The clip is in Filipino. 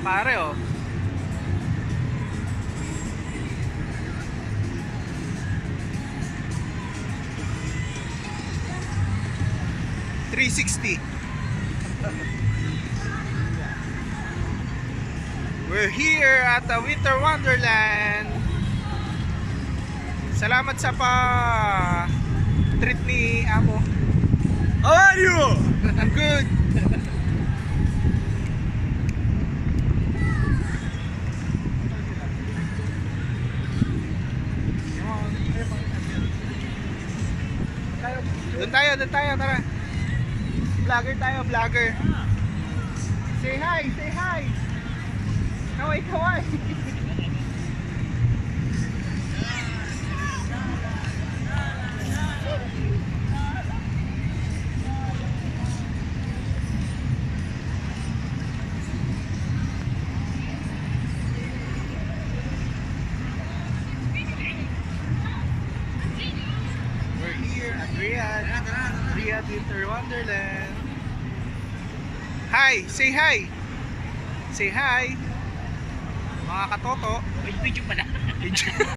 pare oh. $360. We're here at the Winter Wonderland. Salamat sa treat ni Amo. How are you? I'm good. Doon tayo, tara. Vlogger tayo, vlogger. Say hi, say hi. Kaway, kaway. We're here at Riyadh Winter Wonderland. Hi, say hi. Say hi. Mga katoto. Video pala.